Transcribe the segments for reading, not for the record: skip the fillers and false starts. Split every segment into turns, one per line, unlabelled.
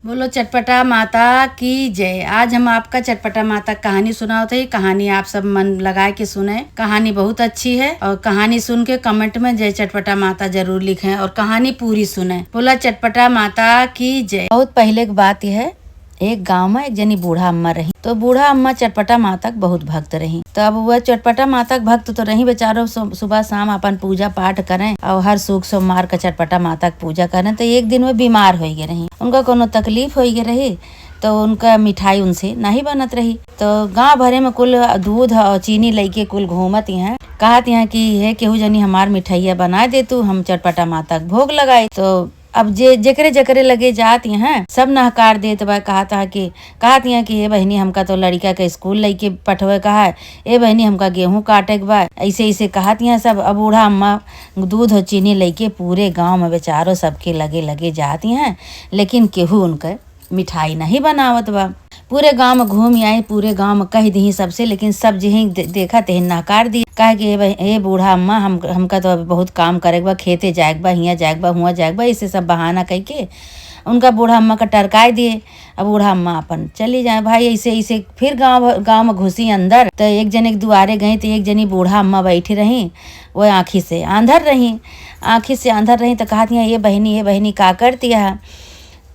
बोलो चटपटा माता की जय। आज हम आपका चटपटा माता कहानी सुनाते हैं। कहानी आप सब मन लगा के सुने। कहानी बहुत अच्छी है और कहानी सुन के कमेंट में जय चटपटा माता जरूर लिखें और कहानी पूरी सुने। बोला चटपटा माता की जय। बहुत पहले की बात यह है, एक गांव में एक जनी बूढ़ा अम्मा रही। तो बूढ़ा अम्मा चटपटा माता के बहुत भक्त रही। तो अब वह चटपटा माता के भक्त तो रही, बेचारो सुबह शाम अपन पूजा पाठ करें और हर सुख सोमवार का चटपटा माता की पूजा करें। तो एक दिन वो बीमार हो गए रही, उनका कोनो तकलीफ हो गई रही तो उनका मिठाई उनसे नहीं बनत रही। तो गांव भरे में कुल दूध और चीनी लेके कुल घूमत यहाँ कहत यहाँ की है केहू जनी हमार मिठाइया बना दे तू, हम चटपटा माता के भोग लगाए। तो अब जेकरे जेकरे लगे जात यहाँ सब नहकार देत बा। कहत यहाँ कि ए बहनी हमका तो लड़का के स्कूल लेके पठवे कहा है, ए बहनी हमका गेहूं काटे के बा, ऐसे ऐसे कहत यहाँ सब। अब बूढ़ा अम्मा दूध और चीनी लेके पूरे गांव में बेचारो सबके लगे लगे जात यहाँ, लेकिन केहू उनका मिठाई नहीं बनावत बा। पूरे गांव में घूम आई, पूरे गांव में कह दी सबसे, लेकिन सब जही देखा तेहन नकार दी। कहे कि ए बूढ़ा अम्मा हमका तो अभी बहुत काम करे बा, खेते जाएक बा, हियाँ जाएक बा, हुआ जाएक बा, इसे सब बहाना कह के उनका बूढ़ा अम्मा का टरकाई दिए। अब बूढ़ा अम्मा अपन चली जाए भाई। ऐसे ऐसे फिर गांव में घुसी अंदर। तो एक जने के दुआरे गई तो एक जनी बूढ़ा अम्मा बैठी रही, वो आँखी से आंधर रही। तो कहती ये बहनी का करती है?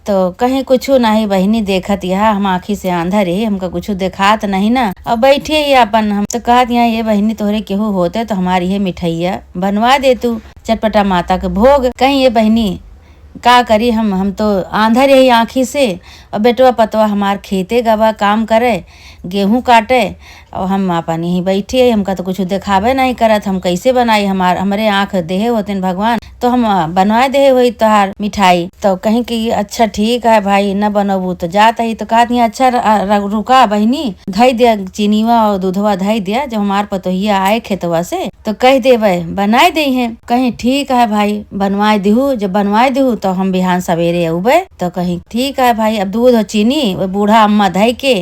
तो कहीं कुछ नहीं बहनी देखत यह हम आँखी से आंधर है, हमका कुछ देखात नहीं ना। अब बैठे ही अपन हम तो कहत यहाँ ये बहनी तोहरे केहू होते तो हमारी ये मिठाइया बनवा दे तू चटपटा माता के भोग। कहीं ये बहनी का करी, हम तो आंधर यही आँखी से, और बेटवा पतवा हमार खेते गवा काम करे, गेहूं काटे, और हम अपन यहीं बैठे, हमका तो कुछ दिखावे नहीं करत, हम कैसे बनाई? हमारे आँख देहे होते भगवान, तो हम बनवा दे वही तोहार मिठाई। तो कहीं कि अच्छा ठीक है भाई, न बनबू तो जात ही। तो कहती अच्छा रुका बहनी, धई दिया चीनीवा और दूधवा धई दिया, जब हमार पतोहिया आए खेतवा से तो कह देवे बनाए दे हैं। कहीं ठीक है भाई बनवाए दिहू, जब बनवाए दिहू तो हम बिहान सवेरे अबे। तो कहीं ठीक है भाई। अब दूध और चीनी वो बूढ़ा अम्मा धई के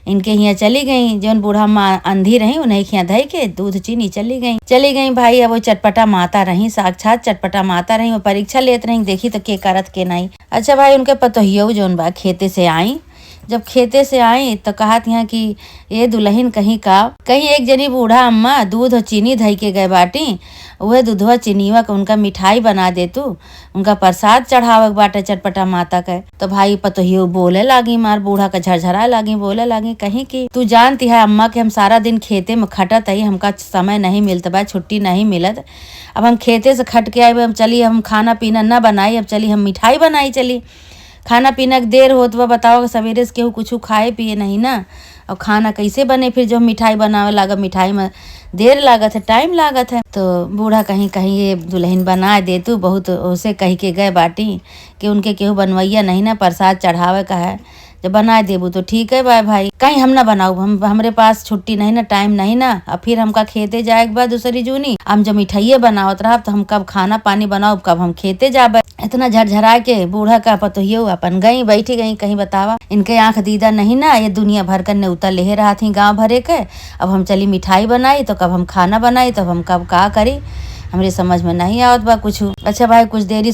इनके यहाँ चली गई। जौन बूढ़ा अम्मा अंधी रही उन्हें यहाँ धई के दूध चीनी चली गई भाई। अब वो चटपटा माता रही, साक्षात चटपटा माता रही। वो परीक्षा लेत रही, देखी तो के करत के नहीं। अच्छा भाई, उनके पतोहियो जौन बा खेते से आई। जब खेते से आई तो कहत यहाँ कि ये दुल्हन कहीं एक जनी बूढ़ा अम्मा दूध और चीनी धई के गए बाटी, वह दूधवा चीनीवा का उनका मिठाई बना दे तू, उनका प्रसाद चढ़ावे बाटे चटपटा माता के। तो भाई पतोहियो बोले लागी, मार बूढ़ा का झरझरा लागी, बोले लागी कहीं कि तू जानती है अम्मा के हम सारा दिन खेते में खटत है, हमका समय नहीं मिलता बा, छुट्टी नहीं मिलत। अब हम खेते से खट के आए, हम चली हम खाना पीना न बनाई, अब चली हम मिठाई बनाई। चली खाना पीना के देर होत बा, बताओ सवेरे से केहू कुछ खाए पिए नहीं ना, और खाना कैसे बने? फिर जो मिठाई बनावे लागत, मिठाई में देर लागत है, टाइम लागत है। तो बूढ़ा कहीं ये दुल्हन बना दे तू, बहुत उसे कह के गए बाटी कि उनके केहू बनवैया नहीं ना, प्रसाद चढ़ावे का है, जब बना देबू तो ठीक है भाई। कहीं हम ना बनाऊ, हमरे पास छुट्टी नहीं ना, टाइम नहीं ना। अब फिर हमका खेते जाए के बाद दूसरी जूनी हम जब मिठाइये बनावत रहा तो हम कब खाना पानी बनाओ, कब हम खेते जाबे। इतना झरझरा के बूढ़ा का पतोहियो अपन गई बैठी गई। कहीं बतावा इनके आंख दीदा नहीं ना, ये दुनिया भर का न्योता ले रहा थी गाँव भरे के। अब हम चली मिठाई बनाई तो कब हम खाना बनाई, तो हम कब का करी, हमरे समझ में नहीं आवत बा कुछ। अच्छा भाई, कुछ देरी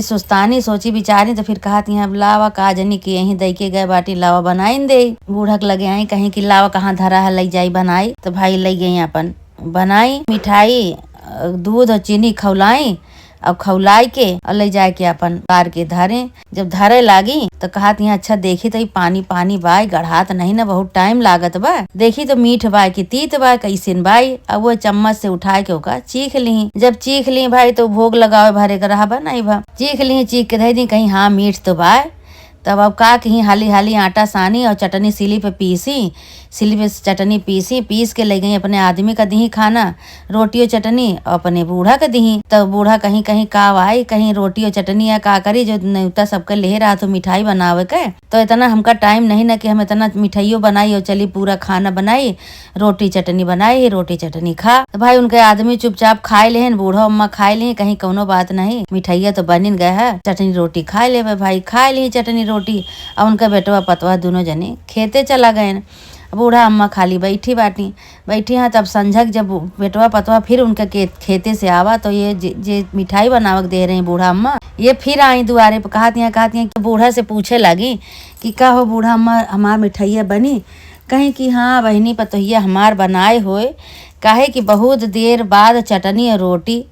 सुस्तानी सोची बिचारी। तो फिर कहती यहाँ लावा का जनी कि यहीं दई के गए बाटी, लावा बनाई दे। बूढ़ा के लगे आई कहीं कि लावा कहाँ धरा है, लई जाई बनाई। तो भाई लई गई अपन बनाई मिठाई, दूध और चीनी खौलाई, अब खौलाई के और ले जाए के अपन कार के धरे। जब धरे लागी तो कहत यहाँ अच्छा देखी तो पानी बाई गढ़ात नहीं ना, बहुत टाइम लागत बा। देखी तो मीठ बाई की तीत बा कैसिन बाई। अब वो चम्मच से उठा के ओका चीख ली। जब चीख ली भाई तो भोग लगावे भरे का रहा बा नहीं बा। चीख के धई दी कहीं हाँ मीठ तो बाय। तब अब का कहीं हाली आटा सानी और चटनी सिली पे चटनी पीस के ले गई अपने आदमी का दी खाना, रोटी और चटनी, और अपने बूढ़ा का दी। तब बूढ़ा कहीं का आई, कहीं रोटी और चटनी या का करी, जो न्योता सबके ले रहा तो मिठाई बनावे के। तो इतना हमका टाइम नहीं ना कि हम इतना मिठाइयों बनाई और चली पूरा खाना बनाई, रोटी चटनी खा। तो भाई उनके आदमी चुपचाप खाए लेहन, बूढ़ा अम्मा खाए ले, कहीं कोनो बात नहीं, मिठाइया तो बनिन गए है, चटनी रोटी खाए ले भाई, खाए ली चटनी रोटी। और उनका बेटवा पतवा दोनों जने खेते चला गए। बूढ़ा अम्मा खाली बैठी हैं। तब संझक जब बेटवा पतवा फिर उनके खेते से आवा तो ये जे मिठाई बनावक दे रही बूढ़ा अम्मा, ये फिर आई दुआरे पे। कहती हैं कि बूढ़ा से पूछे लगी कि का हो बूढ़ा अम्मा, हमार मिठाइया बनी? कहीं कि हाँ बहनी पतोहिया हमार बनाए होए, काहे कि बहुत देर बाद चटनी और रोटी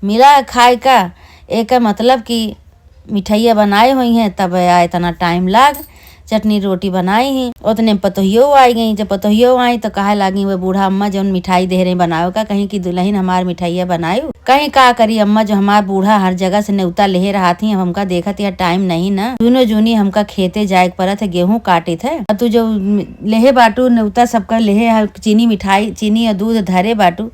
मिला खाए का, एक मतलब कि मिठाइया बनाए हुई हैं तब आए इतना टाइम लाग, चटनी रोटी बनाई ही उतने पतोहियो आई गई। जब पतोहियो आई तो कहे लागी वो बूढ़ा अम्मा जो मिठाई दे रहे बनाओ का, कहीं की दुल्हन हमार मिठाइया बनायु, कहीं का करी अम्मा जो हमार बूढ़ा हर जगह से न्योता ले रहा थी, हमका देखत या टाइम नहीं ना, जूनो जूनी हमका खेते जाए परत है, गेहूं काटे थे, तू जो लेहे बाटू न्योता सबका लेहे चीनी मिठाई चीनी और दूध धरे बाटू,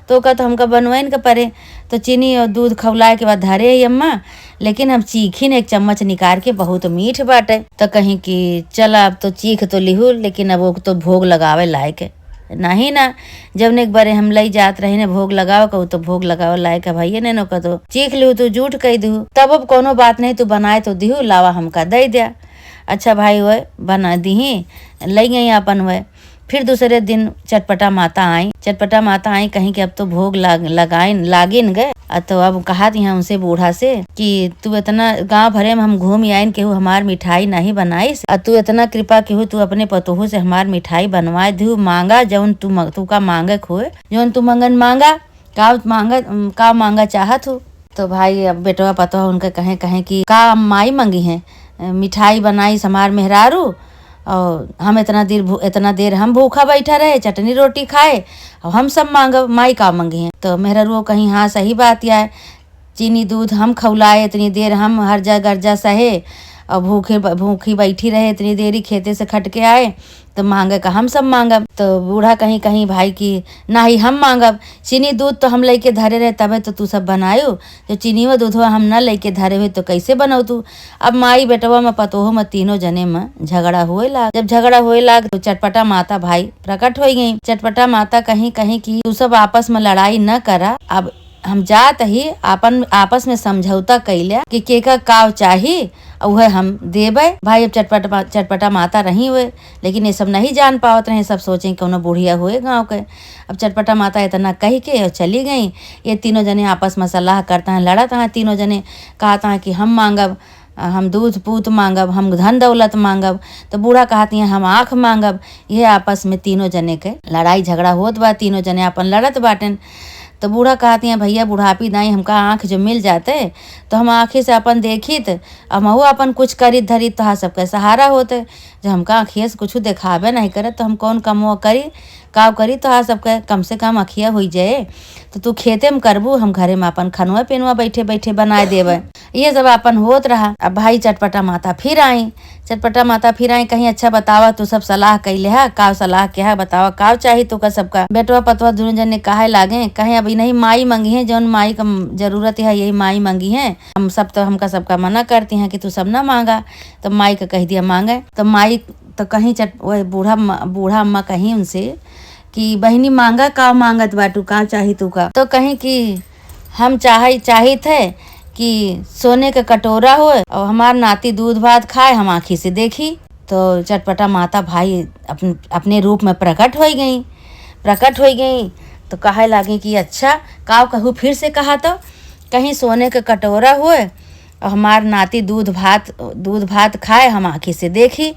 तो का तो हमका बनवाइन का परे, तो चीनी और दूध खवलाए के बाद धरे है अम्मा, लेकिन हम चीखी एक चम्मच निकाल के बहुत मीठ बाटे, तो कहीं कि चला अब तो चीख तो लिहू, लेकिन अब वो तो भोग लगावे लायक है नहीं ना। जब ने एक बारे हम लई जात रहे ने भोग लगाओ कहू तो भोग लगाओ लायक है भैया ने का तो चीख लिहू तू झूठ कही दू, तब अब कोनो बात नहीं, तू बनाए तो दिहू लावा हमका दे दिया। अच्छा भाई वह बना दी लई गई अपन वह। फिर दूसरे दिन चटपटा माता आई कहीं कि अब तो भोग लागिन गए। तो अब कहा थी उनसे बूढ़ा से कि तू इतना गांव भरे में हम घूम आइन केहू हमार मिठाई नहीं बनाई, तू इतना कृपा केहू तू अपने पतोहू से हमार मिठाई बनवाए दू, मांगा जौन तू का मांगे खोए, जौन तू मंगन मांगा का मांगा चाहत हो। तो भाई अब बेटवा पतोह उनके कहे कि का माई मंगी है मिठाई बनाई हमार मेहरारू, और हम इतना देर हम भूखा बैठा रहे चटनी रोटी खाए और हम सब मांगब माई का मंगी हैं। तो मेहरारू कहीं हाँ सही बात या है, चीनी दूध हम खौलाए इतनी देर हम हर जा गर्जा सहे और भूखी बैठी रहे इतनी देरी खेते से खट के आए, तो मांगे का हम सब मांगब। तो बूढ़ा कहीं भाई की ना ही हम मांगब, चीनी दूध तो हम लेके धरे रहे तबे तो तू सब बनायो, जो चीनी व दूधवा हम न लेके धरे हुए तो कैसे बनाऊ तू। अब माई बेटवा में पतोहो में तीनों जने में झगड़ा हुए लाग। जब झगड़ा हुए लाग तो चटपटा माता भाई प्रकट हो गई। चटपटा माता कहीं कि तू सब आपस में लड़ाई न करा, अब हम जात ही अपन आपस में समझौता कैलिया कि केका काव चाही और वह हम देबे। भाई अब चटपटा माता रही हुए, लेकिन ये सब नहीं जान पावत रहे, सब सोचे कोनो बुढ़िया हुए गांव के। अब चटपटा माता इतना कह के और चली गई। ये तीनों जने आपस में सलाह करता है, लड़त हैं तीनों जने, कहता है कि हम मांगब, हम दूध पूत मांगब, हम धन दौलत मांगब, तो बूढ़ा कहती हैं हम आँख मांगब। ये आपस में तीनों जने के लड़ाई झगड़ा होत बा, तीनों जने अपन लड़त बाटन। तो बूढ़ा कहती हैं भैया बुढ़ापी दाई हमका आँख जो मिल जाते तो हम आँखी से अपन देखित अब महू अपन कुछ करी धरी तो सबके सहारा होते, जब हमका आँखिया से कुछ देखाबे नहीं करे तो हम कौन कमो करी काव करी तो सबके कम से कम अखिया हो जाए। तो तू खेते में करबू, हम घरे में अपन खनुआ पेनुआ बैठे बैठे बनाए देवे। ये सब अपन होत रहा। अब भाई चटपटा माता फिर आई कहीं अच्छा बतावा तू सब सलाह कैले है, काव सलाह क्या है बतावा काव चाहिए तू का सबका। बेटवा पतवा दोनों जने काहे लागे, कहीं अभी नहीं माई मंगी है, जौन माई का जरूरत है यही माई मंगी है, हम सब तो हमका सबका मना करती हैं कि तू सब ना मांगा। तो माई का कह दिया मांगे, तो माई तो कहीं वह बूढ़ा अम्मा कहीं उनसे कि बहनी मांगा का मांगत बाटू का चाही तू का। तो कहीं कि हम चाही थे कि सोने का कटोरा हो और हमार नाती दूध भात खाए, हम आँखी से देखी। तो चटपटा माता भाई अपने रूप में प्रकट हो गई। तो कहे लागे कि अच्छा काव कहूँ फिर से कहा, तो कहीं सोने का कटोरा हुए और हमार नाती दूध भात खाए, हम आँखी से देखी।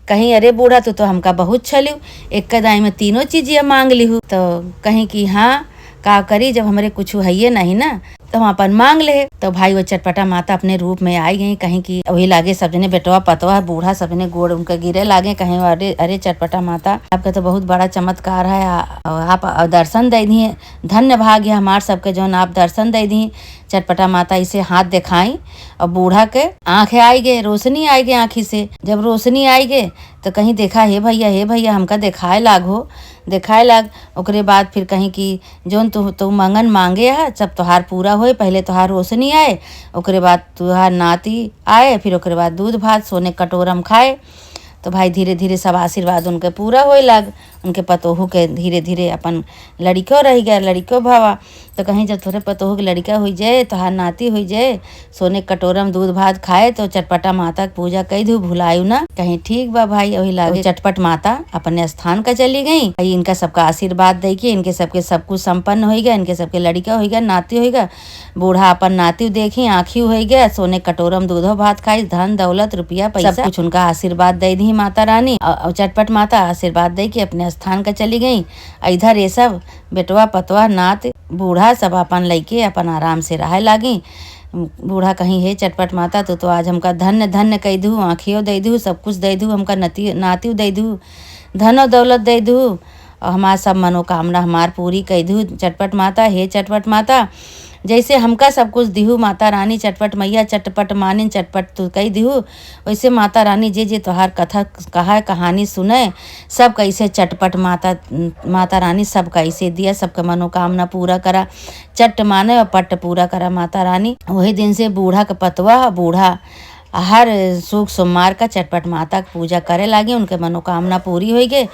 कहीं अरे बूढ़ा तो हमका बहुत छलियो, एक कदाई में तीनों चीज़ें मांग लिहू। तो कहीं कि हाँ का करी, जब हमारे कुछ है ये नहीं ना तो हम अपन मांग ले। तो भाई वो चटपटा माता अपने रूप में आई गई, कहीं कि वही लागे सबने बेटवा पतवा बूढ़ा सबने गोड़ उनका गिरे लागे, कहीं अरे चटपटा माता आपका तो बहुत बड़ा चमत्कार है, आप दर्शन दे दी, धन्य भाग्य हमार सबके जो आप दर्शन दे दी। चटपटा माता इसे हाथ दिखाई और बूढ़ा के आंखें आई गए, रोशनी आई गई आँखी से। जब रोशनी आई गए तो कहीं देखा हे भैया हमका दिखाए लाग। ओकरे बाद फिर कहीं कि जोन तू मंगन मांगे है सब तोहार पूरा होए, पहले तोहार रोशनी आए, ओकरे बाद तुहार नाती आए, फिर ओकरे बाद दूध भात सोने कटोरम खाए। तो भाई धीरे धीरे सब आशीर्वाद उनके पूरा होए लाग। उनके पतोहू के धीरे धीरे अपन लड़िको रह गया, लड़िको भावा। तो कहीं जब थोड़े पतोह के लड़का हो जाए, तोहार नाती हो जाए, सोने कटोरा में दूध भात खाए तो चटपटा माता के पूजा कई दू, भुलायु ना। कहीं ठीक बा भाई, वही लागे चटपट माता अपने स्थान का चली गई। इनका सबका आशीर्वाद दे के इनके सबके सब कुछ संपन्न हो गया, इनके सबके लड़का हो गया, नाती हो गया। बूढ़ा अपन नाती देखी, आँखी हो गया, सोने कटोरा में दूधो भात खाई, धन दौलत रुपया पैसा सब कुछ उनका आशीर्वाद दे दी माता रानी। और चटपट माता आशीर्वाद दे के अपने स्थान का चली गई। इधर ये सब बेटवा पतवा नात बूढ़ा सब अपन लइके अपन आराम से रहे लागी। बूढ़ा कहीं है चटपट माता तो आज हमका धन्य धन्य कह दू, आँखियों दे दू, सब कुछ दे दू, हमका नाती दे दू, धनो दौलत दे दू, और हमार सब मनोकामना हमार पूरी कह दू। चटपट माता, हे चटपट माता, जैसे हमका सब कुछ दिहू माता रानी, चटपट मैया चटपट मानिन चटपट तू कही दिहू, वैसे माता रानी जे जे तोहार कथा कहा कहानी सुने, सब कैसे चटपट माता रानी सब कैसे दिया, सबका मनोकामना पूरा करा, चट माने और पट पूरा करा माता रानी। वही दिन से बूढ़ा का पतवा बूढ़ा हर सुख सोमवार का चटपट माता की पूजा करे लागे, उनके मनोकामना पूरी हो गए।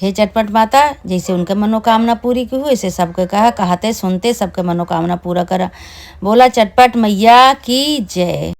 हे चटपट माता, जैसे उनके मनोकामना पूरी की हुई, ऐसे सबके कहा कहते सुनते सबके मनोकामना पूरा करा। बोला चटपट मैया की जय।